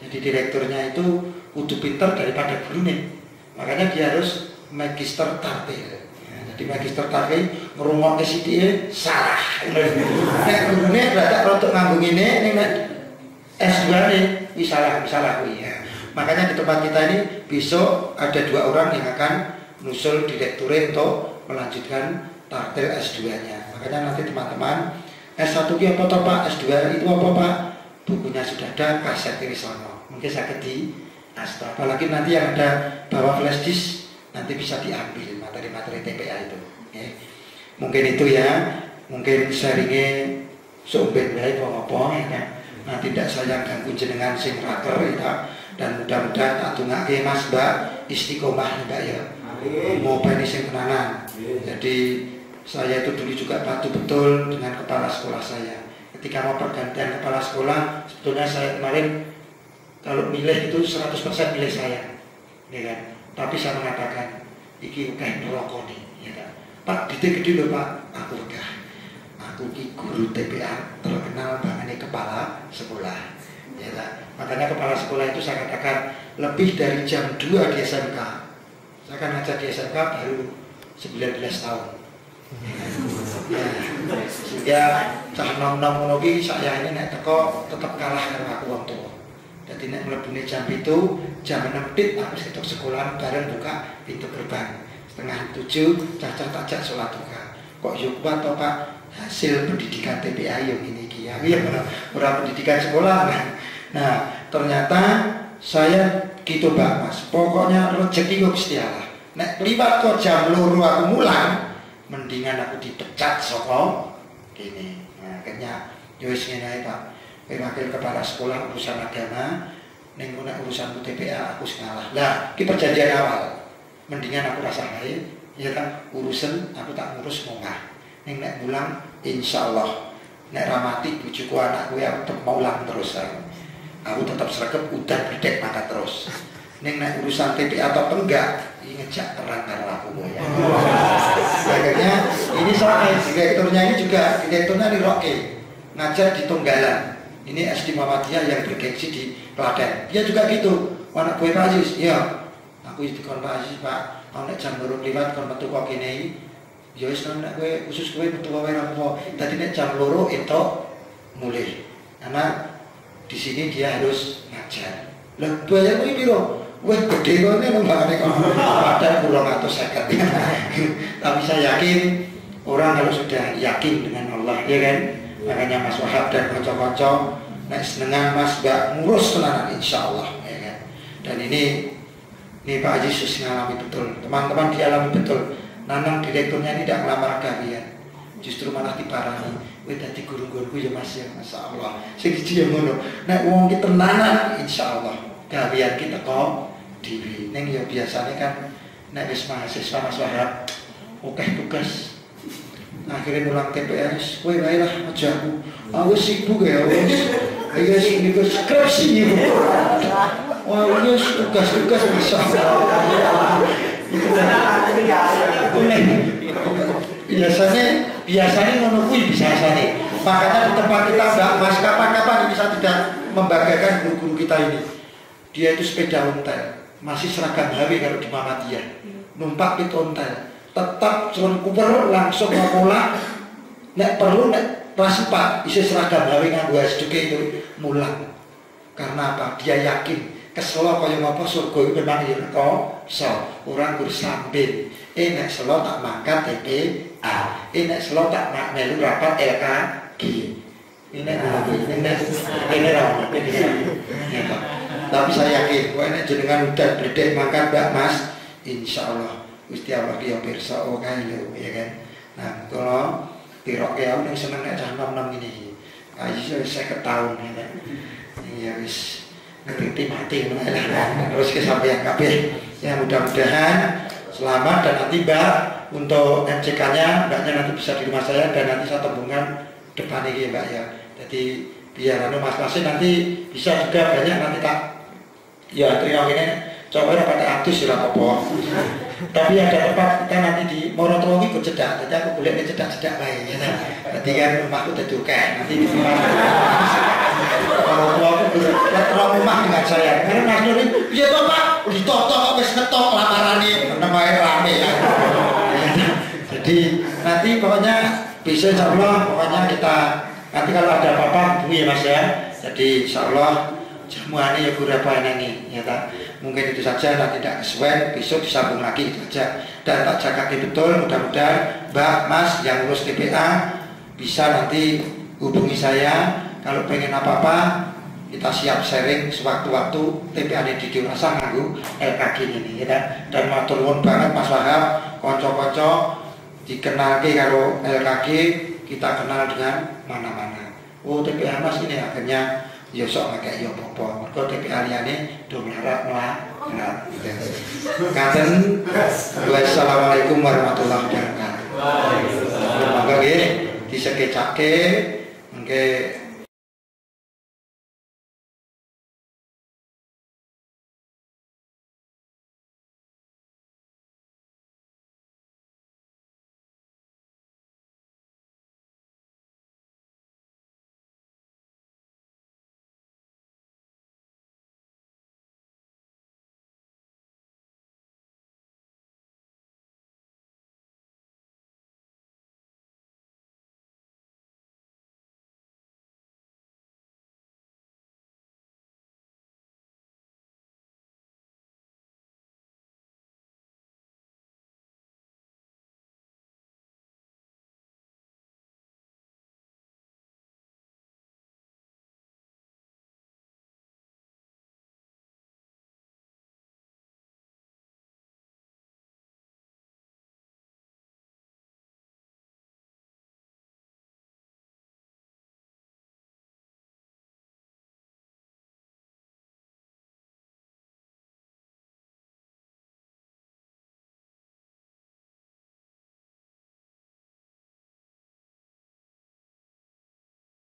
Jadi direkturnya itu kudu pintar daripada gurunya, makanya dia harus magister tartil. Ya, jadi magister tartil ngerungok ke sini salah. Nek gurunya berarti untuk ngambung ini S2 nih, salah ya. Makanya di tempat kita ini besok ada 2 orang yang akan nusul direktur untuk melanjutkan tartil S2-nya. Makanya nanti teman-teman S1 itu apa toh Pak, S2 itu apa Pak? Bukunya sudah ada, kaset ini sono. Mungkin sakit di Astra. Apalagi nanti yang ada bawa flash disk, nanti bisa diambil materi-materi TPA itu. Ya. Mungkin itu ya, mungkin sharingnya sobat baik apa ya. Nah tidak saya ganggu jenengan sing raker ya. Dan mudah-mudahan tak tungake Mas Mbak istiqomah Mbak ya. Mau penising tenanan. Jadi saya itu dulu juga patuh betul dengan kepala sekolah saya. Ketika mau pergantian kepala sekolah, sebetulnya saya kemarin kalau milih itu 100% milih saya, ya kan? Tapi saya mengatakan, iki kayak neraka nih, ya kan? Pak, gede-gede loh Pak, aku udah. Aku ki guru TPA terkenal bangane kepala sekolah, ya kan? Makanya kepala sekolah itu saya katakan lebih dari jam 2 di SMK. Saya kan ngajar di SMK baru 19 tahun. Ya, sehingga cah nom-nom ngono saya ini nek teko tetap kalah karo aku wong tuwa. Dadi nek mlebune jam itu jam 6 tit aku setok sekolah bareng buka pintu gerbang. Setengah 7 cacah takjak sholat duha. Kok yo kuat to Pak? Hasil pendidikan TPA yo ngene iki. Ya ora pendidikan sekolah. Nah, ternyata saya gitu Mbak Mas. Pokoknya rezeki kok Gusti Allah. Nek liwat kok jam 2 aku mulang, mendingan aku dipecat soko gini. Nah, akhirnya yo wis ngene ae Pak. Wakil kepala sekolah urusan agama, ning urusan TPA aku ngalah. Lah, iki perjanjian awal. Mendingan aku rasa ae, ya kan urusan aku tak ngurus omah. Ning nek mulang insyaallah nek ramati bojoku anakku ya tetep mulang terus aku. Aku tetap sregep udan bedek mangkat terus. Ning nek urusan TPA atau enggak, ngejak perang karo aku ya. Akhirnya ini soalnya direkturnya ini juga direkturnya di Roke, ngajar di Tunggalan. Ini SD Muhammadiyah yang bergengsi di Klaten. Dia juga gitu. Anak gue Pak Aziz, iya. Aku dikon Pak Aziz Pak, kalau nek jam loro liwat kon metu kok kene. Ya wis nek kowe khusus kowe metu wae apa. Dadi nek jam loro entuk mulih. Karena di sini dia harus ngajar. Lah bayar kuwi piro? Wah gede kok ini lembagane kok. Padahal kurang 150. Tapi saya yakin orang kalau sudah yakin dengan Allah, ya kan? Makanya Mas Wahab dan kanca-kanca nek senengan Mas Mbak ngurus tenanan insyaallah, ya kan? Dan ini Pak Haji Sus ngalami betul. Teman-teman dialami betul. Nanang direkturnya ini tidak melamar kalian. Justru malah diparani. Kowe dadi guru-guruku ya Mas ya, masyaallah. Sing siji yo ngono. Nek wong ki tenanan insyaallah kalian kita kok dhewe. Ning ya biasanya kan nek wis mahasiswa Mas Wahab oke tugas. Akhirnya mulang TPS, kowe wae lah aja aku. Aku sibuk ya wis. Iki sing niku skripsi niku. Wah, wis tugas-tugas masyaallah. Biasanya ngono kuwi biasanya. Makanya di tempat kita Mbak Mas kapan-kapan bisa tidak membanggakan guru-guru kita ini. Dia itu sepeda ontel, masih seragam HW kalau di Muhammadiyah. Numpak itu ontel. tetap Sunan Kuper langsung ngolah nek perlu nek rasipat isi seragam gawe nganggo SDK itu mulang. Karena apa? Dia yakin keselo kaya ngapa surga itu memang ya so orang gur sambil nek selo tak mangkat TPA nek selo tak melu rapat LKG ini tapi saya yakin kok nek jenengan udah berdek mangkat Mbak Mas insyaallah Gusti Allah ki pirsa kae lho ya kan. Nah kalau pirok ya udah seneng nek cah nom-nom ini ayo 50 tahun ya wis ngerti mati terus kesampaian kabeh ya mudah-mudahan selamat dan nanti Mbak untuk MCK-nya Mbaknya nanti bisa di rumah saya dan nanti saya tembungan depan ini Mbak ya. Jadi biar Mas Masih nanti bisa juga banyak nanti tak ya terima ini coba pada aktif sila apa. Tapi ada tempat kita nanti di Morotowo ikut cedak, jadi aku boleh cedak-cedak lain ya. Nanti kan rumahku terduga nanti di Morotowo aku berlatih rumah dengan saya. Karena Mas Nur iya toh Pak, ditotok wis ngetok lamarane namanya rame ya. Jadi nanti pokoknya bisa insyaallah pokoknya kita nanti kalau ada apa-apa hubungi ya Mas ya. Jadi insyaallah jamuannya ya berapa ini ya tak. Mungkin itu saja dan tidak kesuwen besok disambung lagi itu saja dan tak jaga betul mudah-mudahan Mbak Mas yang urus TPA bisa nanti hubungi saya kalau pengen apa-apa kita siap sharing sewaktu-waktu TPA di dirasa nganggu LKG ini ya dan matur nuwun banget Mas Wahab konco-konco dikenalke karo LKG kita kenal dengan mana-mana. Oh TPA Mas ini akhirnya ya sok ngekek ya apa-apa mergo TPA liyane do melarat. Katen wassalamualaikum warahmatullahi wabarakatuh. Monggo nggih disekecake mengke